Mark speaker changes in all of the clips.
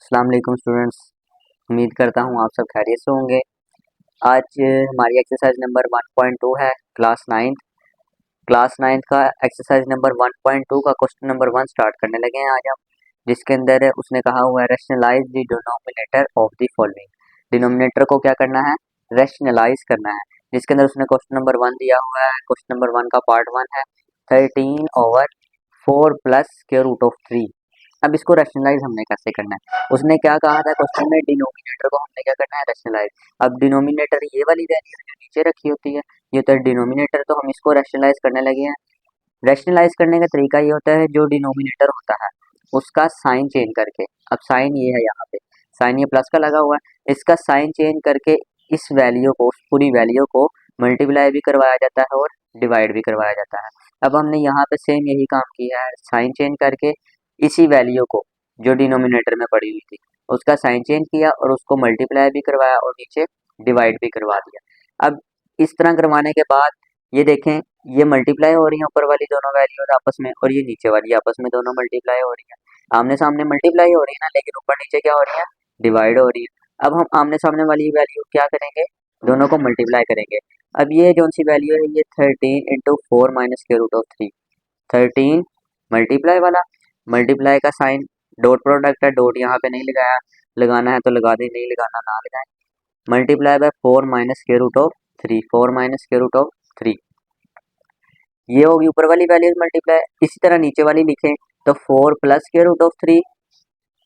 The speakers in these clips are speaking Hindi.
Speaker 1: अस्सलाम वालेकुम स्टूडेंट्स। उम्मीद करता हूँ आप सब खैरियत से होंगे। आज हमारी एक्सरसाइज नंबर 1.2 है क्लास नाइन्थ का एक्सरसाइज नंबर 1.2 का क्वेश्चन नंबर 1 स्टार्ट करने लगे हैं आज हम, जिसके अंदर उसने कहा हुआ है rationalize the denominator of the following. Denominator को क्या करना है, रैशनलाइज करना है। जिसके अंदर उसने क्वेश्चन नंबर 1 दिया हुआ है। क्वेश्चन नंबर 1 का पार्ट 1 है 13/4 प्लस स्क्वायर रूट ऑफ 3। अब इसको रैशनलाइज हमने कैसे करना है, उसने क्या कहा था क्वेश्चन में, डिनोमिनेटर को हमने क्या करना है, रैशनलाइज। अब डिनोमिनेटर ये वाली वैल्यू जो नीचे रखी होती है, ये तो डिनोमिनेटर, तो हम इसको रैशनलाइज करने लगे हैं। रैशनलाइज करने का तरीका ये होता है, जो डिनोमिनेटर होता है उसका साइन चेंज करके, अब साइन ये है, यहाँ पे साइन ये प्लस का लगा हुआ है, इसका साइन चेंज करके इस वैल्यू को, उस पूरी वैल्यू को मल्टीप्लाई भी करवाया जाता है और डिवाइड भी करवाया जाता है। अब हमने यहाँ पे सेम यही काम किया है, साइन चेंज करके इसी वैल्यू को जो डिनोमिनेटर में पड़ी हुई थी उसका साइन चेंज किया और उसको मल्टीप्लाई भी करवाया और नीचे डिवाइड भी करवा दिया। अब इस तरह करवाने के बाद ये देखें, ये मल्टीप्लाई हो रही है ऊपर वाली दोनों वैल्यूज आपस में, और ये नीचे वाली आपस में दोनों मल्टीप्लाई हो रही है। आमने सामने मल्टीप्लाई हो रही है ना, लेकिन ऊपर नीचे क्या हो रही है, डिवाइड हो रही है। अब हम आमने सामने वाली वैल्यू क्या करेंगे, दोनों को मल्टीप्लाई करेंगे। अब ये जो सी वैल्यू है, ये 13 × 4 - स्क्वायर रूट ऑफ 3, 13 मल्टीप्लाई वाला, मल्टीप्लाई का साइन डॉट प्रोडक्ट है, डॉट यहाँ पे नहीं लगाया, लगाना है तो लगा दें, नहीं लगाना ना लगाएं। Multiply by 4 - square root of 3, 4 - square root of 3, ये होगी ऊपर वाली वैल्यूज मल्टीप्लाई। इसी तरह नीचे वाली लिखें तो 4 + स्क्वायर रूट ऑफ 3,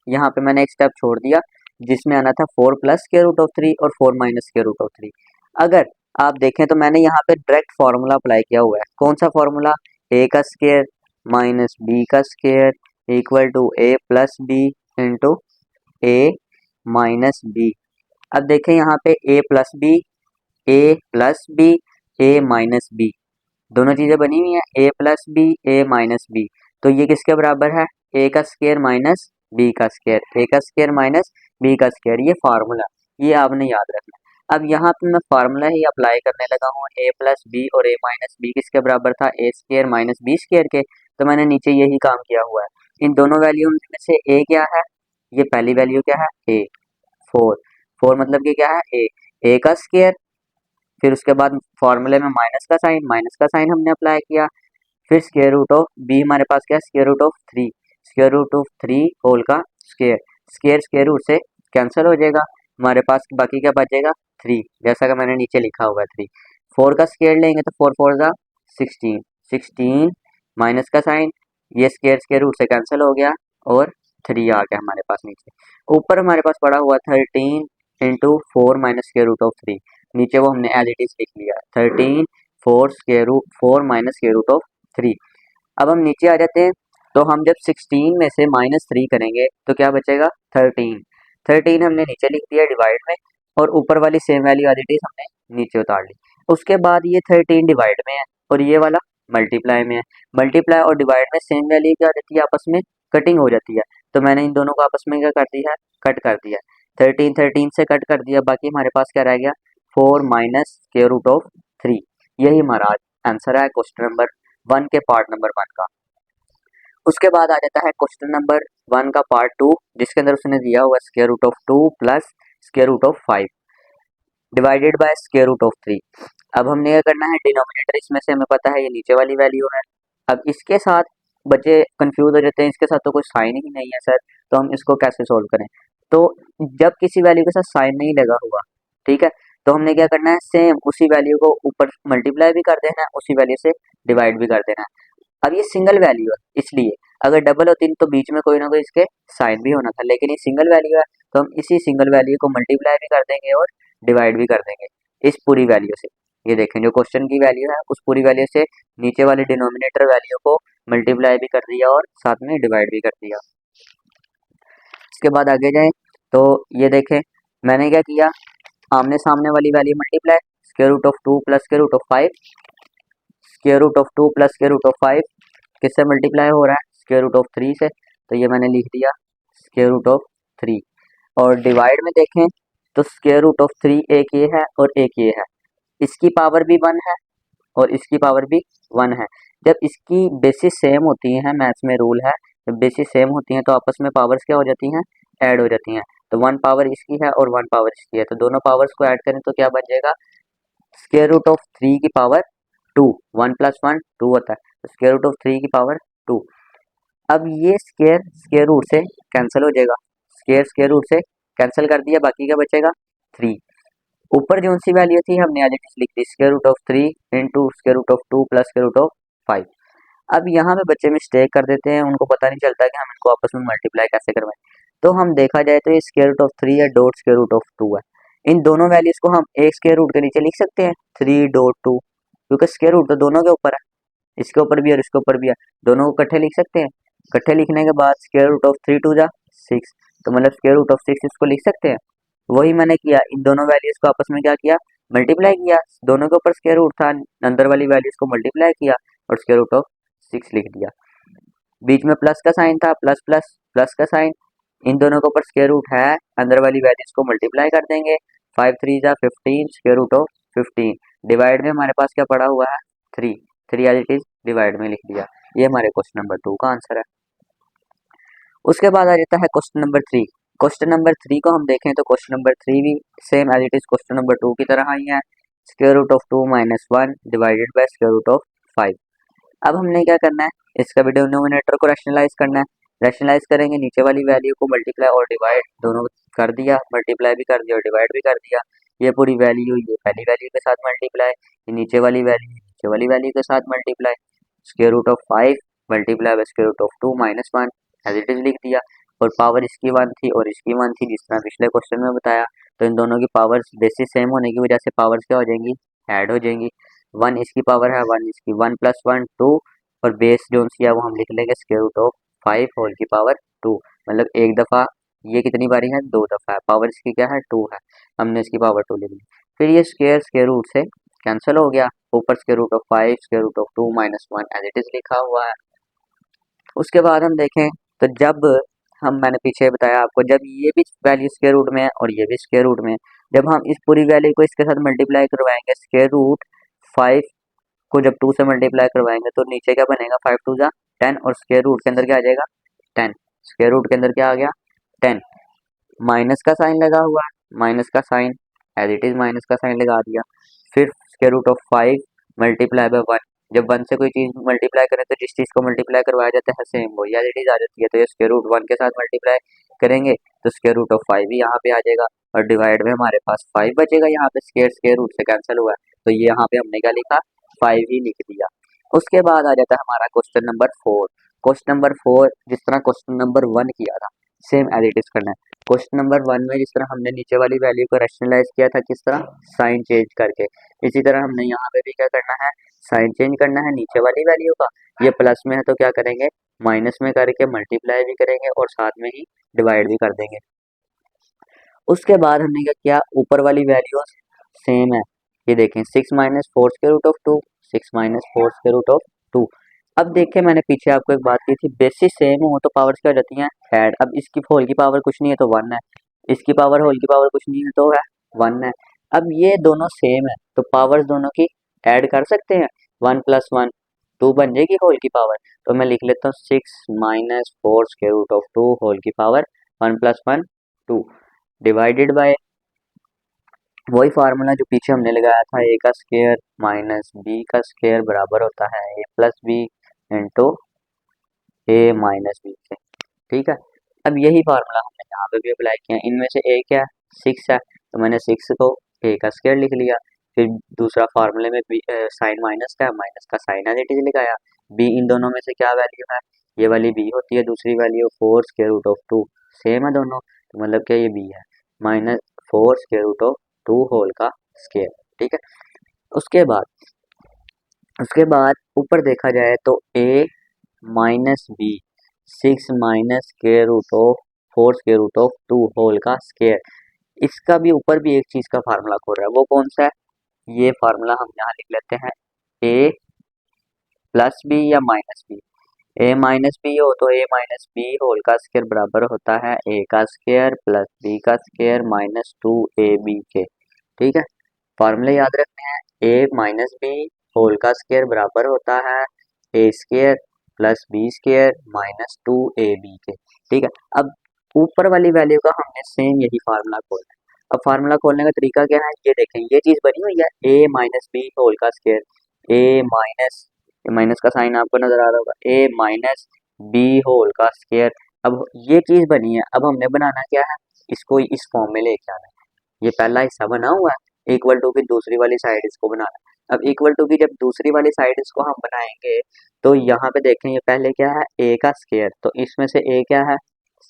Speaker 1: यहाँ पे मैंने एक स्टेप छोड़ दिया जिसमें आना था 4 + स्क्वायर रूट ऑफ 3 और 4 - स्क्वायर रूट ऑफ 3। अगर आप देखें तो मैंने यहाँ पे डायरेक्ट फार्मूला अप्लाई किया हुआ है। कौन सा फार्मूला, a का स्क्वायर माइनस b का square equal to a + b into a minus b। अब देखें यहाँ पे a + b, a + b, a minus b, दोनों चीजें बनी हुई हैं, a + b, a minus b। तो ये किसके बराबर है, a का स्क्वायर माइनस b का स्क्वायर, a का स्क्वायर माइनस b का स्क्वायर, ये फार्मूला, ये आपने याद रखना है। अब यहाँ पे मैं फार्मूला ही अप्लाई करने लगा हूँ, a + b और a माइनस b किसके बराबर था, a square minus b square के। तो मैंने नीचे यही काम किया हुआ है। इन दोनों वैल्यू में से a क्या है, ये पहली वैल्यू क्या है, a 4, 4 मतलब कि क्या है, a का स्क्वायर, फिर उसके बाद फॉर्मूले में माइनस का साइन हमने अप्लाई किया, फिर स्क्वायर रूट ऑफ b, हमारे पास क्या है, square root of 3, square root of 3 whole का स्क्वायर, स्क्वायर स्क्वायर रूट से कैंसिल हो जाएगा, हमारे पास बाकी क्या बचेगा, 3, जैसा कि मैंने नीचे लिखा हुआ है 3। 4 का स्क्वायर लेंगे तो 4 4 ज़ा 16, 16 माइनस का साइन, ये स्क्वायर स्क्वायर रूट से कैंसिल हो गया और 3 आ गया हमारे पास नीचे। ऊपर हमारे पास पड़ा हुआ 13 × 4 - स्क्वायर रूट ऑफ 3, नीचे वो हमने एज इट इज लिख लिया 13 4 स्क्वायर रूट ऑफ 3। अब हम नीचे आ जाते हैं, तो हम जब 16 में से -3 करेंगे तो क्या बचेगा, 13, 13 हमने नीचे लिख दिया डिवाइड में, और ऊपर वाली same value as it is हमने नीचे उतार ली। उसके बाद ये 13 डिवाइड में है और ये वाला मल्टीप्लाई में है। मल्टीप्लाई और डिवाइड में सेम वैल्यू क्या हो जाती है, आपस में कटिंग हो जाती है, तो मैंने इन दोनों को आपस में क्या कर दिया है, कट कर दिया। 13 13 से कट कर दिया, बाकी हमारे पास क्या रह गया, 4 - स्क्वायर रूट ऑफ 3। यही हमारा आंसर है क्वेश्चन नंबर 1 के पार्ट नंबर 1 का। उसके बाद आ जाता है क्वेश्चन नंबर 1 का पार्ट 2, जिसके अंदर उसने दिया हुआ square root of 2 plus square root of 5 divided by square root of 3। अब हमने क्या करना है, डिनोमिनेटर इसमें से हमें पता है ये नीचे वाली वैल्यू है। अब इसके साथ बच्चे कंफ्यूज हो जाते हैं, इसके साथ तो कोई साइन ही नहीं है सर, तो हम इसको कैसे सोल्व करें। तो जब किसी वैल्यू के साथ साइन नहीं लगा हुआ, ठीक है, तो हमने क्या करना है, सेम उसी वैल्यू को ऊपर मल्टीप्लाई भी कर देना है, उसी वैल्यू से डिवाइड भी कर देना है। अब ये सिंगल वैल्यू है, इसलिए अगर डबल होती तो बीच में कोई ना कोई इसके साइन भी होना था, लेकिन ये सिंगल वैल्यू है तो हम इसी सिंगल वैल्यू को मल्टीप्लाई भी कर देंगे और डिवाइड भी कर देंगे इस पूरी वैल्यू से। ये देखें, जो क्वेश्चन की वैल्यू है उस पूरी वैल्यू से नीचे वाले डिनोमिनेटर वैल्यू को मल्टीप्लाई भी कर दिया और साथ में डिवाइड भी कर दिया। इसके बाद आगे जाएं तो ये देखें, मैंने क्या किया, आमने सामने वाली value multiply, square root of 2 plus square root of 5, square root of 2 plus square root of 5 किससे मल्टीप्लाई हो रहा है, स्क्वायर रूट ऑफ 3 से, तो ये मैंने लिख दिया स्क्वायर रूट ऑफ 3। और डिवाइड में देखें तो स्क्वायर रूट ऑफ 3 एक ये है और एक ये है, इसकी पावर भी 1 है और इसकी पावर भी 1 है। जब इसकी बेसिस सेम होती हैं, मैथ्स में रूल है, जब बेसिस सेम होती हैं तो आपस में पावर्स क्या हो जाती हैं, ऐड हो जाती हैं। तो 1 पावर इसकी है और 1 पावर इसकी है, तो दोनों पावर्स को ऐड करें तो क्या बन जाएगा, स्क्वायर रूट ऑफ 3 की पावर 2। 1 + 1 2 होता है, तो स्क्वायर रूट ऑफ 3 की पावर 2। अब ये स्क्वायर स्क्वायर रूट से कैंसिल हो जाएगा, स्क्वायर स्क्वायर रूट से कैंसिल कर दिया, बाकी क्या बचेगा 3। ऊपर जो सी वैल्यू थी हमने एज इट इज लिख दी, square root of 3 into square root of 2 plus square root of 5। अब यहाँ पे बच्चे मिस्टेक कर देते हैं, उनको पता नहीं चलता कि हम इनको आपस में मल्टीप्लाई कैसे करवाएं। तो हम देखा जाए तो ये स्क्वायर रूट ऑफ 3 है डॉट स्क्वायर रूट ऑफ 2 है, इन दोनों वैल्यूज को हम एक स्क्वायर रूट के नीचे लिख सकते हैं 3 डॉट 2, क्योंकि स्क्वायर रूट तो दोनों के ऊपर है, इसके ऊपर भी और इसके ऊपर भी है, दोनों को इकट्ठे लिख सकते हैं। इकट्ठे लिखने के बाद स्क्वायर रूट ऑफ 3 2 जा 6, तो मतलब स्क्वायर रूट ऑफ 6 इसको लिख सकते हैं। वही मैंने किया, इन दोनों वैल्यूज को आपस में क्या किया, मल्टीप्लाई किया, दोनों के ऊपर स्क्वायर रूट था, अंदर वाली वैल्यूज को मल्टीप्लाई किया और स्क्वायर रूट ऑफ 6 लिख दिया। बीच में प्लस का साइन था, प्लस प्लस प्लस का साइन, इन दोनों के ऊपर स्क्वायर रूट है, अंदर वाली वैल्यूज को मल्टीप्लाई कर देंगे, 5 3 जा 15 स्क्वायर रूट ऑफ 15। डिवाइड में हमारे पास क्या पड़ा हुआ है 3, 3 एज इट इज डिवाइड में लिख दिया। ये हमारे क्वेश्चन नंबर 2 का आंसर है। उसके बाद आ जाता है क्वेश्चन नंबर 3। क्वेश्चन नंबर 3 को हम देखें तो क्वेश्चन नंबर 3 भी same as it is question number 2 की तरह ही है, square root of 2 - 1 divided by square root of 5। अब हमने क्या करना है, इसका भी डिनोमिनेटर को रैशनलाइज करना है। रैशनलाइज करेंगे, नीचे वाली वैल्यू को मल्टीप्लाई और डिवाइड दोनों कर दिया, मल्टीप्लाई भी कर दिया और डिवाइड भी कर दिया। ये पूरी वैल्यू ये पहली वैल्यू के साथ मल्टीप्लाई, ये नीचे वाली वैल्यू नीचे वाली वैल्यू के साथ multiply, square root of 5 multiply by square root of 2 - 1 as it is लिख दिया। और पावर इसकी 1 थी और इसकी 1 थी, जिस तरह पिछले क्वेश्चन में बताया। तो इन दोनों की पावर्स बेसिस सेम होने की वजह से पावर्स क्या हो जाएंगी, ऐड हो जाएंगी। 1 इसकी पावर है, 1 इसकी, 1 + 1 2, और बेस जो सी है वो हम लिख लेंगे स्क्वायर रूट ऑफ 5 होल की पावर 2। मतलब एक दफ़ा, ये कितनी बारी है 2 दफ़ा है, पावर इसकी क्या है 2 है, हमने इसकी पावर 2 लिख ली। फिर ये स्क्वायर स्क्वायर रूट से कैंसिल हो गया, ऊपर square root of 5 square root of 2 - 1 as it is लिखा हुआ है। उसके बाद हम देखें तो जब मैंने पीछे बताया आपको, जब ये भी वैल्यू स्क्वायर रूट में है और ये भी स्क्वायर रूट में है, जब हम इस पूरी वैल्यू को इसके साथ मल्टीप्लाई करवाएंगे, स्क्वायर रूट 5 को जब 2 से मल्टीप्लाई करवाएंगे तो नीचे क्या बनेगा 5 2 जा 10, और स्क्वायर रूट के अंदर क्या आ जाएगा 10, स्क्वायर रूट के अंदर क्या आ गया 10। माइनस का साइन लगा हुआ है, माइनस का sign as it is minus का साइन लगा दिया। फिर square root of 5 multiply by 1, जब 1 से कोई चीज मल्टीप्लाई करें तो जिस चीज को मल्टीप्लाई करवाया जाता है सेम वही एज इट इज आ जाती है। तो ये स्क्वायर रूट 1 के साथ मल्टीप्लाई करेंगे तो स्क्वायर रूट ऑफ 5 भी यहाँ पे आ जाएगा, और डिवाइड में हमारे पास 5 बचेगा, यहाँ पे स्क्वायर स्क्वायर रूट से कैंसिल हुआ है, तो ये यहाँ पे हमने क्या लिखा 5 ही लिख दिया। उसके बाद आ जाता है हमारा क्वेश्चन नंबर 4। क्वेश्चन नंबर 4 जिस तरह क्वेश्चन नंबर 1 किया था सेम एज इट इज करना है। क्वेश्चन नंबर 1 में जिस तरह हमने नीचे वाली वैल्यू को रैशनलाइज किया था, किस तरह साइन चेंज करके, इसी तरह हमने यहाँ पे भी क्या करना है, साइन चेंज करना है नीचे वाली वैल्यू का। ये प्लस में है तो क्या करेंगे माइनस में करके मल्टीप्लाई भी करेंगे और साथ में ही डिवाइड भी कर देंगे। उसके बाद हमने क्या किया, ऊपर वाली वैल्यू सेम है, ये देखें 6 - 4 square root of 2, 6 - 4 square root of 2। अब देखें मैंने पीछे आपको एक बात की थी, बेसिस सेम हो तो पावर्स क्या हो जाती हैं ऐड। अब इसकी होल की पावर कुछ नहीं है तो 1 है, इसकी पावर होल की पावर कुछ नहीं है तो है 1 है। अब ये दोनों सेम है तो पावर्स दोनों की ऐड कर सकते हैं, 1 + 1 2 बन जाएगी होल की पावर। तो मैं लिख लेता हूँ 6 - 4 स्क्वायर रूट ऑफ 2 होल की पावर 1 + 1 2 डिवाइडेड बाय वही फार्मूला जो पीछे हमने लगाया था, ए का स्क्वायर माइनस बी का स्क्वायर बराबर होता है A plus B into A minus B के। ठीक है, अब यही फार्मूला हमने यहाँ पे भी अप्लाई किया। इनमें से ए क्या है 6 है, तो मैंने 6 को ए का स्क्वायर लिख लिया। फिर दूसरा फार्मूले में बी साइन माइनस का है, माइनस का साइन एज इट इज लगाया। बी इन दोनों में से क्या वैल्यू है, ये वाली बी होती है, दूसरी value 4 square root of 2 same है दोनों, तो मतलब क्या ये बी है -4 स्क्वायर रूट ऑफ 2 होल का स्क्वायर। ठीक है, उसके बाद ऊपर देखा जाए तो A minus B 6 minus square root of 4 square root of 2 whole का स्क्वायर, इसका भी ऊपर भी एक चीज का फार्मूला खोल रहा है, वो कौन सा है, ये फार्मूला हम यहाँ लिख लेते हैं ए प्लस बी या minus B. A minus B हो तो ए माइनस बी होल का स्क्वायर बराबर होता है ए का स्क्वायर प्लस बी का स्क्वायर माइनस 2ab के। ठीक है, फार्मूले याद रखने हैं, ए माइनस बी होल का स्क्वायर बराबर होता है A square plus B square minus 2ab के। ठीक है, अब ऊपर वाली वैल्यू का हमने सेम यही फार्मूला खोलना है। अब फार्मूला खोलने का तरीका क्या है, ये देखें, ये चीज बनी हुई है ए माइनस बी होल का स्क्वायर, ए माइनस, माइनस का साइन आपको नजर आ रहा होगा, ए माइनस बी होल का स्क्वायर। अब ये चीज बनी है, अब हमने बनाना क्या है, इसको इस फॉर्म में लेके आना है। ये पहला हिस्सा बना हुआ है, इक्वल टू की दूसरी वाली साइड इसको बनाना है। अब इक्वल टू की जब दूसरी वाली साइड इसको हम बनाएंगे तो यहाँ पे देखें, ये पहले क्या है, ए का स्क्वायर, तो इसमें से ए क्या है,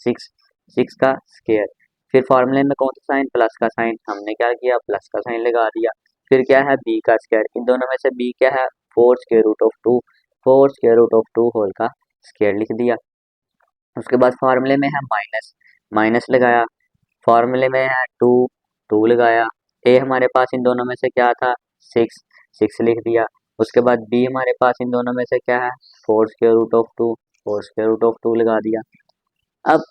Speaker 1: सिक्स, सिक्स का स्क्वायर। फिर फॉर्मूले में कौन सा साइन, प्लस का साइन, हमने क्या किया, प्लस का साइन लगा दिया। फिर क्या है, बी का स्क्वायर, इन दोनों में से बी क्या है, four square root of two, four square root of two whole का स्क्वायर लिख दिया। उसके बाद फार्मूले में है माइनस, माइनस लगाया, फार्मूले में है टू, टू लगाया। ए हमारे पास इन दोनों में से क्या था, सिक्स, सिक्स लिख दिया। उसके बाद बी हमारे पास इन दोनों में से क्या है, four square root of two, four square root of two लगा दिया। अब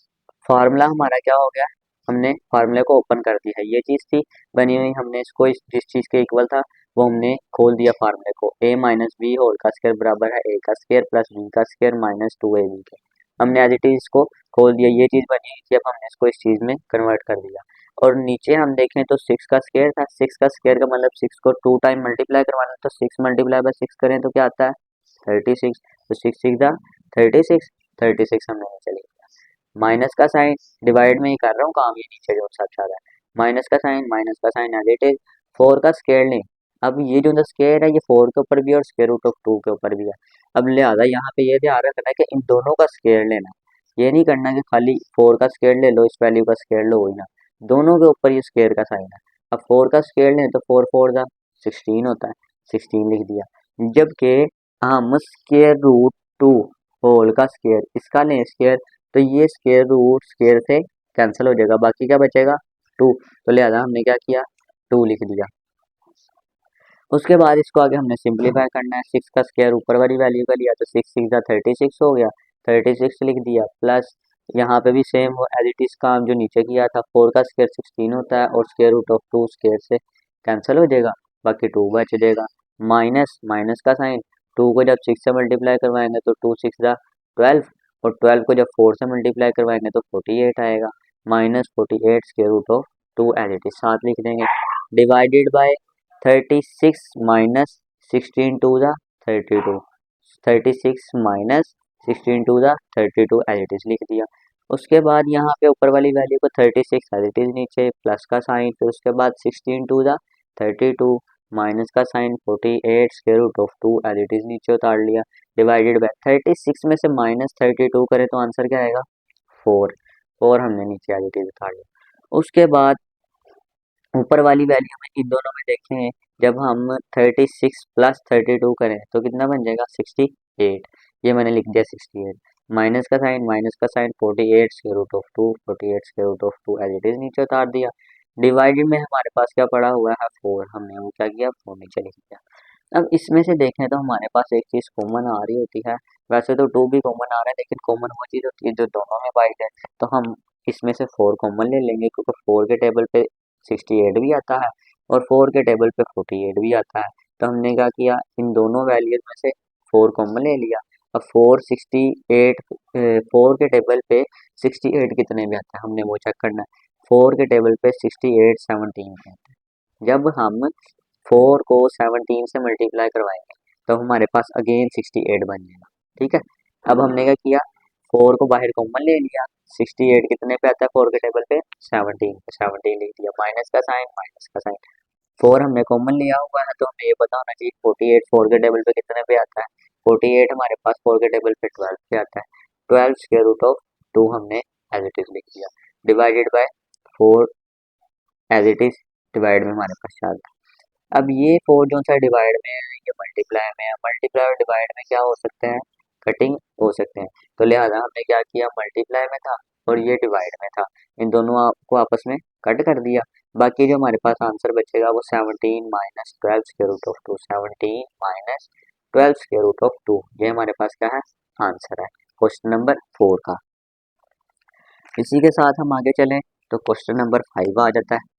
Speaker 1: फार्मूला हमारा क्या हो गया, हमने फार्मूले को ओपन कर दिया है, ये चीज़ थी बनी हुई, हमने इसको जिस चीज़ के इक्वल था वो हमने खोल दिया फार्मूले को, ए माइनस बी होल का स्क्वायर बराबर है ए का स्क्वायर प्लस बी का square minus two A B के। हमने एज इट इज इसको खोल दिया, ये चीज़ बनी हुई थी, अब हमने इसको इस चीज़ में कन्वर्ट कर दिया। और नीचे हम देखें तो सिक्स का स्क्वायर था, सिक्स का स्क्वायर का मतलब सिक्स को टू टाइम मल्टीप्लाई करवाना, तो सिक्स मल्टीप्लाई बाय सिक्स करें तो क्या आता है, 36, तो सिक्स सिक्स दा 36, 36 हमने नीचे लिख दिया। माइनस का साइन, डिवाइड में ही कर रहा हूँ काम, ये नीचे जो सब आ रहा है, माइनस का sign as it is, four का स्क्वायर लें। अब ये जो स्क्वायर है ये फोर के ऊपर भी और स्क्वायर रूट ऑफ टू के ऊपर भी है। अब लिहाजा यहाँ पे ये ध्यान रखना है कि इन दोनों का स्क्वायर लेना है, ये नहीं करना कि खाली फोर का स्क्वायर ले लो इस वैल्यू का स्क्वायर लो, वही ना, दोनों के ऊपर ये स्क्वायर का साइन है। अब फोर का स्क्वायर लें तो फोर फोर का 16 होता है, 16 लिख दिया। जबकि हम स्क्वायर रूट टू होल का स्क्वायर इसका लें स्क्वायर, तो ये स्क्वायर रूट स्क्वायर से कैंसिल हो जाएगा, बाकी क्या बचेगा, टू, तो लिहाजा हमने क्या किया, टू लिख दिया। उसके बाद इसको आगे हमने सिंप्लीफाई करना है, सिक्स का स्क्वायर ऊपर वाली वैल्यू का लिया तो सिक्स सिक्स का 36 हो गया, 36 लिख दिया, प्लस यहाँ पे भी सेम वो एज इट इज काम जो नीचे किया था, फोर का स्क्वायर 16 होता है और square root of two square से कैंसिल हो जाएगा, बाकी टू बच जाएगा। माइनस, माइनस का साइन, टू को जब सिक्स से मल्टीप्लाई करवाएंगे तो टू सिक्स का 12, और 12 को जब फोर से मल्टीप्लाई करवाएंगे तो 48 आएगा, minus 48 square root of two as it is साथ लिख देंगे, डिवाइडेड बाय 36 माइनस 16 टू ज़ा 32, 36 माइनस 16 टू ज़ा 32 एज इट इज लिख दिया। उसके बाद यहाँ पे ऊपर वाली वैल्यू को 36 एज इट इज नीचे प्लस का साइन, फिर उसके बाद 16 टू ज़ा 32 माइनस का sign 48 square root of two as it is नीचे उतार लिया, डिवाइडेड बाय 36 में से माइनस 32 करें तो आंसर क्या आएगा, फोर, फोर हमने नीचे एज इट इज उतार लिया। उसके बाद ऊपर वाली वैल्यू में इन दोनों में देखें, जब हम 36 प्लस 32 करें तो कितना बन जाएगा, 68, ये मैंने लिख दिया 68, माइनस का sign 48 square root of two, 48 square root of two as it is नीचे उतार दिया। डिवाइडेड में हमारे पास क्या पड़ा हुआ है, फोर, हमने वो क्या किया, फोर नीचे लिख दिया। अब इसमें से देखें तो हमारे पास एक चीज़ कॉमन आ रही होती है, वैसे तो टू भी कॉमन आ रहा है लेकिन कॉमन वो चीज़ होती है जो दोनों में वाइड है, तो हम इसमें से फोर कॉमन ले लेंगे क्योंकि फोर के टेबल पे 68 भी आता है और फोर के टेबल पे 48 भी आता है, तो हमने क्या किया, इन दोनों वैल्यूज में से फोर कॉमन ले लिया। अब फोर 68, फोर के टेबल पे 68 कितने में आता है हमने वो चेक करना है, फोर के टेबल पे 68 17 में आता है। जब हम फोर को 17 से मल्टीप्लाई करवाएंगे तो हमारे पास अगेन 68 बन जाएगा, ठीक है। अब हमने क्या किया, फोर को बाहर कॉमन ले लिया, 68 कितने पे आता है फोर के टेबल पे, 17 पे, 17 लिख दिया, माइनस का साइन, फोर हमने कॉमन लिया हुआ है तो हमें ये पता होना चाहिए 48 फोर के टेबल पे कितने पे आता है, 48 हमारे पास फोर के टेबल पे 12 पे आता है, 12 स्क्वायर रूट ऑफ टू हमने एज इट इज लिख दिया, divided by four as it is, divide में हमारे पास 4 था। अब ये फोर जो सा डिवाइड में है ये मल्टीप्लाई में है, मल्टीप्लाई और डिवाइड में क्या हो सकते हैं, कटिंग हो सकते हैं, तो लिहाजा हमने क्या किया, मल्टीप्लाई में था और ये डिवाइड में था, इन दोनों को आपस में कट कर दिया, बाकी जो हमारे पास आंसर बचेगा वो 17 minus 12 square root of two, 17 minus 12 square root of two, ये हमारे पास क्या है, आंसर है क्वेश्चन नंबर 4 का। इसी के साथ हम आगे चलें तो क्वेश्चन नंबर 5 आ जाता है।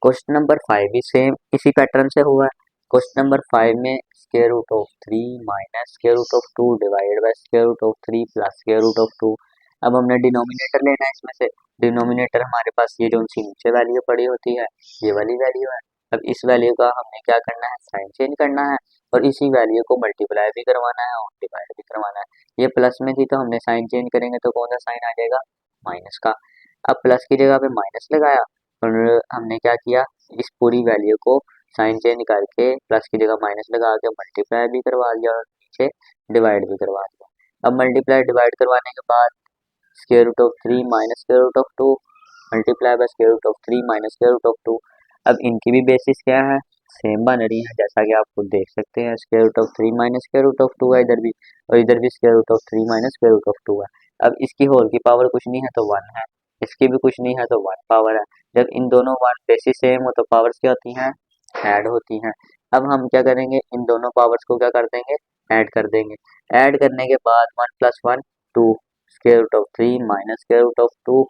Speaker 1: क्वेश्चन नंबर 5 भी सेम इसी पैटर्न से हुआ है। क्वेश्चन नंबर 5 में square root of 3 minus square root of 2 divided by square root of 3 plus square root of 2 अब हमने डिनोमिनेटर लेना है इसमें से। डिनोमिनेटर हमारे पास ये जो सी नीचे वैल्यू पड़ी होती है, ये वाली वैल्यू है। अब इस वैल्यू का हमने क्या करना है, साइन चेंज करना है, और इसी वैल्यू को मल्टीप्लाई भी करवाना है और डिवाइड भी करवाना है। ये प्लस में थी तो हमने साइन चेंज करेंगे तो कौन सा साइन आ जाएगा, माइनस का। अब प्लस की जगह पे माइनस लगाया, और हमने क्या किया, इस पूरी वैल्यू को साइन चेंज करके प्लस की जगह माइनस लगा के मल्टीप्लाई भी करवा दिया और नीचे डिवाइड भी करवा दिया। अब मल्टीप्लाई डिवाइड करवाने के बाद square root of 3 minus square root of 2 multiply by square root of 3 minus square root of 2। अब इनकी भी बेसिस क्या है, सेम बन रही है, जैसा कि आप खुद देख सकते हैं। Square root of 3 minus square root of 2 है इधर भी, और इधर भी square root of 3 minus square root of 2 है। अब इसकी होल की पावर कुछ नहीं है तो 1 है, इसकी भी कुछ नहीं है तो 1 पावर है। जब इन दोनों वन बेसिस सेम हो तो पावर्स क्या होती हैं, ऐड होती हैं। अब हम क्या करेंगे, इन दोनों पावर्स को क्या कर देंगे, ऐड कर देंगे। ऐड करने के बाद 1 plus 1 2 square root of 3 minus square root of 2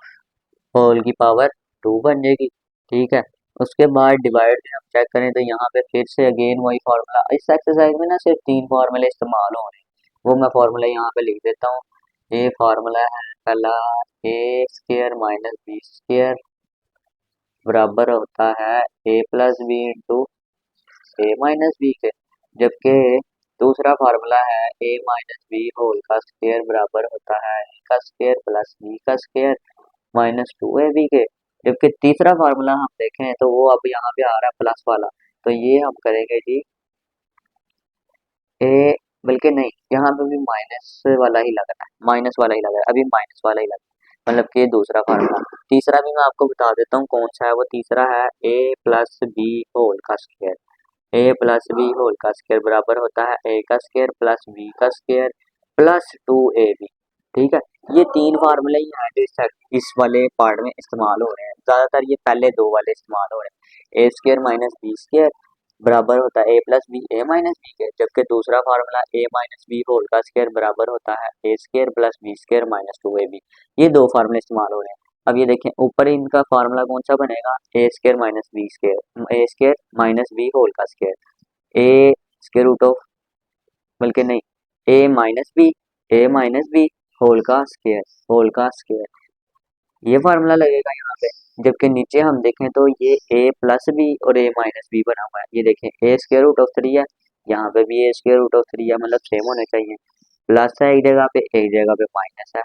Speaker 1: whole की पावर 2 बन जाएगी। ठीक है, उसके बाद डिवाइड में हम चेक करें तो यहाँ पे फिर से अगेन वही फार्मूला। इस एक्सरसाइज में ना सिर्फ 3 फार्मूले इस्तेमाल हो रहे हैं, वो मैं फार्मूला यहाँ पे लिख देता हूँ। ये फार्मूला है पहला, ए स्क्वायर माइनस बी स्क्वायर बराबर होता है A plus B into A minus B के। जबकि दूसरा फार्मूला है ए माइनस बी होल का स्क्वायर बराबर होता है ए का स्क्वायर प्लस बी का स्क्वायर माइनस 2ab के। जबकि तीसरा फार्मूला हम देखें तो वो अब यहाँ पे आ रहा है प्लस वाला, तो ये हम करेंगे जी ए, बल्कि नहीं, यहाँ पे भी माइनस वाला ही लग रहा है, माइनस वाला ही लग रहा है, अभी माइनस वाला ही लग रहा है, मतलब कि दूसरा फार्मूला। तीसरा भी मैं आपको बता देता हूँ कौन सा है, वो तीसरा है ए प्लस बी होल का स्क्वायर। ए प्लस बी होल का स्क्वायर बराबर होता है ए का स्क्वायर प्लस बी का स्क्वायर प्लस 2ab। ठीक है, ये 3 फार्मूले ही हैं जो इस वाले पार्ट में इस्तेमाल हो रहे हैं। ज़्यादातर ये पहले 2 वाले इस्तेमाल हो रहे हैं। A square minus B square बराबर होता है A plus B A minus B के। जबकि दूसरा formula A minus B whole का स्क्वायर बराबर होता है A square plus B square minus 2ab। ये 2 फार्मूले इस्तेमाल हो रहे हैं। अब ये देखें ऊपर इनका फार्मूला कौन सा बनेगा, A square minus B square, A square minus B whole का square, A square root of, बल्कि नहीं, ए माइनस बी होल का स्क्वायर, ये फार्मूला लगेगा यहाँ पे। जबकि नीचे हम देखें तो ये ए प्लस बी और ए माइनस बी बना हुआ है। ये देखें ए स्क्वायर रूट ऑफ 3 है, यहाँ पे भी ए स्क्वायर रूट ऑफ 3 है, मतलब सेम होने चाहिए। प्लस है एक जगह पे, एक जगह पे माइनस है।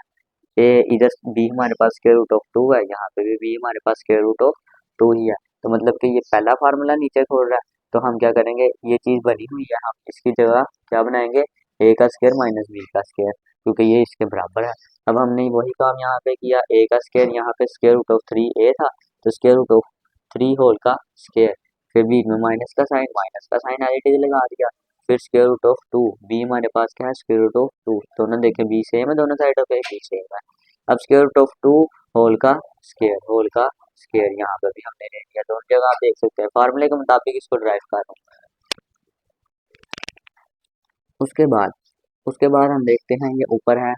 Speaker 1: ए इधर बी हमारे पास स्क्वायर रूट ऑफ 2 है, यहाँ पे भी बी हमारे पास स्क्वायर रूट ऑफ 2 ही है। तो मतलब कि ये पहला फार्मूला नीचे छोड़ रहा है, तो हम क्या करेंगे, ये चीज़ बनी हुई है, हम इसकी जगह क्या बनाएंगे, ए का स्क्वायर माइनस बी का स्क्वायर, क्योंकि ये इसके बराबर है। अब हमने वही काम यहाँ पे किया, ए का स्क्वायर, यहाँ पे स्क्वायर रूट ऑफ 3a था तो स्क्वायर रूट ऑफ 3 होल का स्क्वायर, फिर बीच में माइनस का साइन एज इट इज लगा दिया। फिर स्क्वायर रूट ऑफ 2, बी हमारे पास क्या है, स्क्वायर रूट ऑफ 2, दोनों देखें बी सेम है, दोनों साइडों पे बी सेम है। अब स्क्वायर रूट ऑफ 2 होल का स्क्वायर यहाँ पे भी हमने ले लिया। दोनों जगह आप देख सकते हैं फार्मूले के मुताबिक इसको ड्राइव कर रहा हूँ। उसके बाद हम देखते हैं ये ऊपर है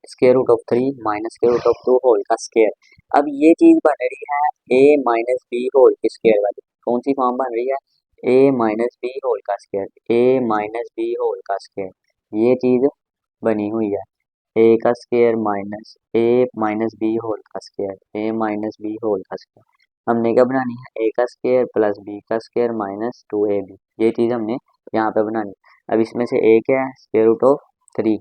Speaker 1: square root of 3 minus square root of 2 whole का स्क्वायर। अब ये चीज बन रही है ए माइनस बी होल की स्क्वायर वाली। कौन सी फॉर्म बन रही है, ए माइनस बी होल का square, A minus B whole का स्क्वायर, ये चीज बनी हुई है। ए का square minus A minus B whole का square, A minus B whole का स्क्वायर। हमने क्या बनानी है, ए का स्क्वायर प्लस बी का स्क्वायर माइनस 2ab, ये चीज हमने यहाँ पे बनानी। अब इसमें से ए क्या है, square root of 3,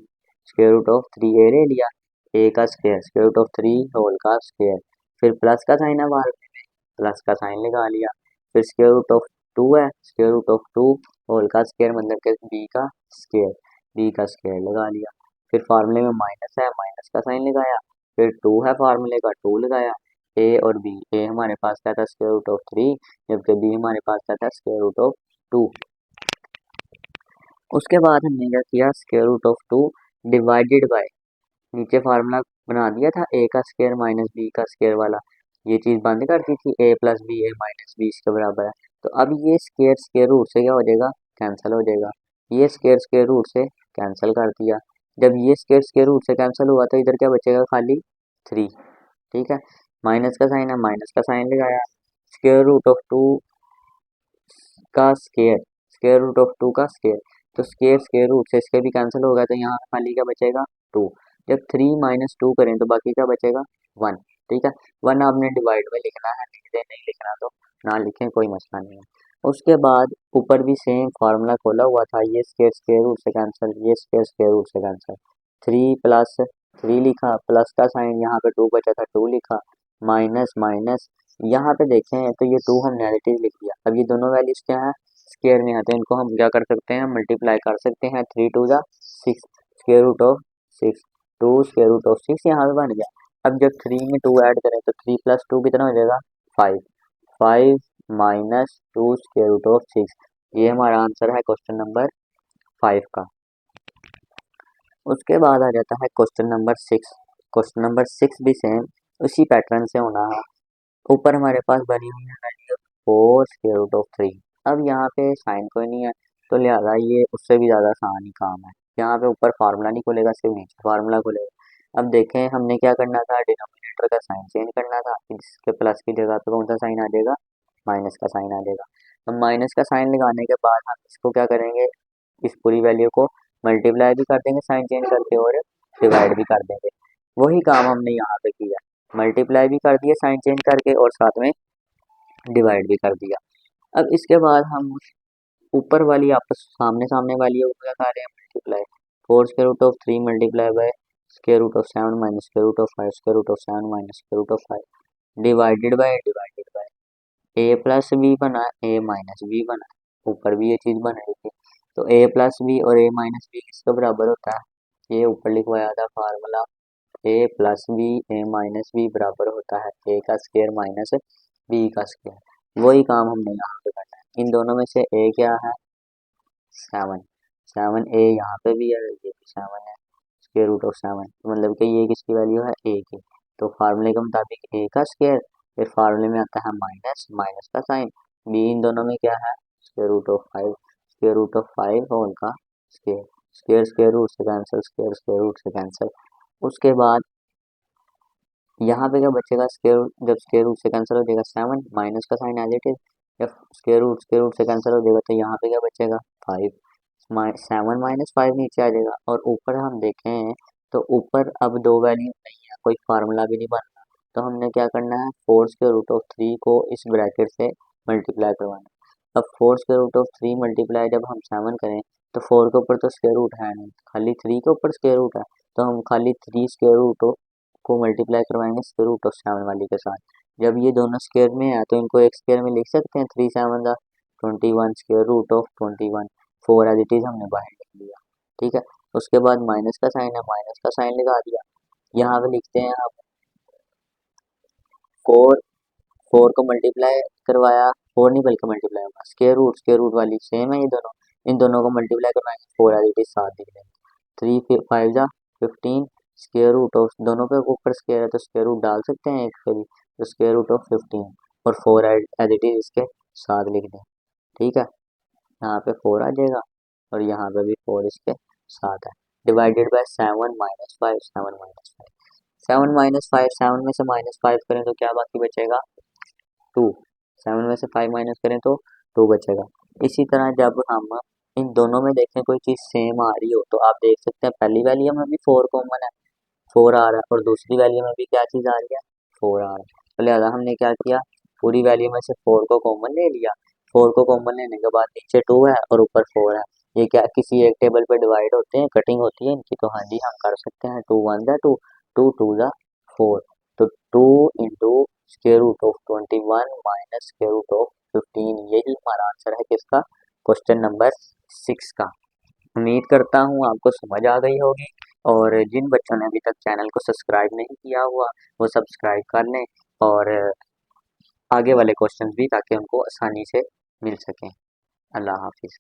Speaker 1: square root of 3a ले लिया, ए का square square root of 3 whole का स्क्वायर, फिर प्लस का साइन है बाहर में, प्लस का साइन लगा लिया। फिर स्क्वायर रूट ऑफ 2 है, स्क्वायर रूट ऑफ 2 होल का स्क्वायर, मतलब के बी का स्क्वायर लगा लिया। फिर फार्मूले में माइनस है, माइनस का साइन लगाया। फिर 2 है, फार्मूले का 2 लगाया। ए और बी, ए हमारे पास क्या था, स्क्वायर रूट ऑफ 3, जबकि बी हमारे पास क्या था, स्क्वायर रूट ऑफ 2। उसके बाद हमने क्या किया, square root of 2 divided by, नीचे फार्मूला बना दिया था ए का स्क्वायर माइनस बी का स्क्वायर वाला, ये चीज़ बंद कर दी थी, A plus B A minus B इसके बराबर है। तो अब ये स्क्वायर स्क्वायर रूट से क्या हो जाएगा, कैंसिल हो जाएगा। ये स्क्वायर स्क्वायर रूट से कैंसिल कर दिया। जब ये स्क्वायर स्क्वायर रूट से कैंसिल हुआ तो इधर क्या बचेगा, खाली 3। ठीक है, माइनस का साइन है, माइनस का साइन लगाया। स्क्वायर रूट ऑफ 2 का स्क्वायर, स्क्वायर रूट ऑफ 2 का स्क्वायर, तो स्क्वायर स्क्वायर रूट से इसके भी कैंसिल होगा, तो यहाँ खाली क्या बचेगा, 2। जब 3 - 2 करें तो बाकी क्या बचेगा 1। ठीक है, 1 आपने डिवाइड में लिखना है, लिख दे, नहीं लिखना तो ना लिखें, कोई मसला नहीं है। उसके बाद ऊपर भी सेम फार्मूला खोला हुआ था, ये स्क्वायर स्क्वायर रूट से कैंसिल, ये स्क्वायर स्क्वायर रूट से कैंसिल। 3 + 3 लिखा, प्लस का साइन यहाँ पे 2 बचा था 2 लिखा, माइनस माइनस यहाँ पे देखें तो ये 2 हमने एज इट इज लिख दिया। अब ये दोनों वैल्यूज क्या है, स्क्वायर में है, तो इनको हम क्या कर सकते हैं, मल्टीप्लाई कर सकते हैं। 3 × 2 = 6, square root of 6, 2 square root of 6 यहाँ पे बन गया। अब जब 3 में 2 ऐड करें तो 3 + 2 कितना हो जाएगा 5, 5 - 2 स्क्वायर रूट ऑफ 6। ये हमारा आंसर है क्वेश्चन नंबर 5 का। उसके बाद आ जाता है क्वेश्चन नंबर 6। क्वेश्चन नंबर 6 भी सेम उसी पैटर्न से होना है। ऊपर हमारे पास बनी हुई है वैल्यू 4 स्क्वायर रूट ऑफ 3। अब यहाँ पे साइन कोई नहीं है, तो लिहाजा ये उससे भी ज़्यादा आसान ही काम है। यहाँ पे ऊपर फार्मूला नहीं खुलेगा, सिर्फ नीचे फार्मूला खुलेगा। अब देखें हमने क्या करना था, डिनोमिनेटर का साइन चेंज करना था, इसके प्लस की जगह पे कौन सा साइन आ जाएगा, माइनस का साइन आ जाएगा। अब माइनस का साइन लगाने के बाद हम इसको क्या करेंगे, इस पूरी वैल्यू को मल्टीप्लाई भी कर देंगे साइन चेंज करके और डिवाइड भी कर देंगे। वही काम हमने यहाँ पे किया, मल्टीप्लाई भी कर दिया साइन चेंज करके और साथ में डिवाइड भी कर दिया। अब इसके बाद हम ऊपर वाली आपस सामने सामने वाली है वो क्या कर रहे हैं, multiply. 4 square root of 3 multiply by square root of 7 minus square root of 5 square root of 7 minus square root of 5 divided by A plus B बना, ए माइनस बी बना, ऊपर भी ये चीज़ बन रही थी। तो ए प्लस बी और ए माइनस बी किसके बराबर होता है, ये ऊपर लिखवाया था formula, A plus B A minus B बराबर होता है ए का स्क्वायर माइनस बी का स्क्वायर। वही काम हमने यहाँ पे करना है। इन दोनों में से ए क्या है 7, 7 ए यहाँ पे भी है, ये भी 7 है, स्क्वायर रूट ऑफ 7 मतलब कि ये किसकी वैल्यू है ए की। तो फार्मूले के मुताबिक ए का स्क्वायर, फिर फार्मूले में आता है माइनस, माइनस का साइन, बी इन दोनों में क्या है square root of 5, square root of 5 whole का स्क्वायर, स्क्वायर स्क्वायर रूट से कैंसिल, स्क्वायर स्क्वायर रूट से कैंसिल। उसके बाद यहाँ पे क्या बचेगा, स्क्वायर जब स्क्वायर रूट से कैंसिल हो जाएगा 7, माइनस का साइन एज इट इज, जब स्क्वायर रूट से कैंसिल हो जाएगा तो यहाँ पे क्या बचेगा 5, 7 - 5 नीचे आ जाएगा। और ऊपर हम देखें तो ऊपर अब दो वैल्यू नहीं है, कोई फार्मूला भी नहीं बन रहा, तो हमने क्या करना है 4 स्क्वायर रूट ऑफ 3 को इस ब्रैकेट से मल्टीप्लाई करवाना है। अब 4 स्क्वायर रूट ऑफ 3 मल्टीप्लाई जब हम 7 करें तो 4 के ऊपर तो स्क्वायर रूट है नहीं, खाली 3 के ऊपर स्क्वायर रूट है, तो हम खाली 3 स्क्वायर रूट को मल्टीप्लाई करवाएंगे स्क्वायर रूट ऑफ 7 वाली के साथ। जब ये दोनों स्क्वायर में है तो इनको एक स्क्वायर में लिख सकते हैं, 3 7 दा 21 square root of 21, 4 as it is हमने बाहर लिख लिया। ठीक है, उसके बाद माइनस का साइन है, माइनस का साइन लगा दिया। यहाँ पे लिखते हैं आप 4, 4 को मल्टीप्लाई करवाया, 4 नहीं बल्कि मल्टीप्लाई होगा, स्क्वायर रूट वाली सेम है ये दोनों, इन दोनों को मल्टीप्लाई करवाएंगे 4 एज इट इज साथ लिख देंगे। 3 फिर 5 जा 15, स्क्वायर रूट ऑफ दोनों पे ऊपर स्क्वायर है तो स्क्वायर रूट डाल सकते हैं एक पे भी, तो स्क्वायर रूट ऑफ 15 और 4 एज इट इज इसके साथ लिख दें। ठीक है, यहाँ पे 4 आ जाएगा और यहाँ पे भी 4 इसके साथ है। डिवाइडेड बाय 7 - 5, 7 - 5, 7 - 5, 7 में से -5 करें तो क्या बाकी बचेगा 2, 7 में से 5 माइनस करें तो 2 बचेगा। इसी तरह जब हम इन दोनों में देखें कोई चीज़ सेम आ रही हो तो आप देख सकते हैं पहली वैल्यू में भी 4 कॉमन है, 4 आ रहा है, और दूसरी वैल्यू में भी क्या चीज़ आ रही है 4 आ रहा है। तो लिहाजा हमने क्या किया, पूरी वैल्यू में से 4 को कॉमन ले लिया। 4 को कॉमन लेने के बाद नीचे 2 है और ऊपर 4 है, ये क्या किसी एक टेबल पे डिवाइड होते हैं, कटिंग होती है इनकी, तो हाँ जी हम कर सकते हैं। 2 1 ज़ा 2, 2 2 ज़ा 4, तो 2 into square root of 21 minus square root of 15, यही हमारा आंसर है किसका, क्वेश्चन नंबर 6 का। उम्मीद करता हूँ आपको समझ आ गई होगी, और जिन बच्चों ने अभी तक चैनल को सब्सक्राइब नहीं किया हुआ वो सब्सक्राइब कर लें, और आगे वाले क्वेश्चंस भी ताकि उनको आसानी से मिल सकें। अल्लाह हाफिज़।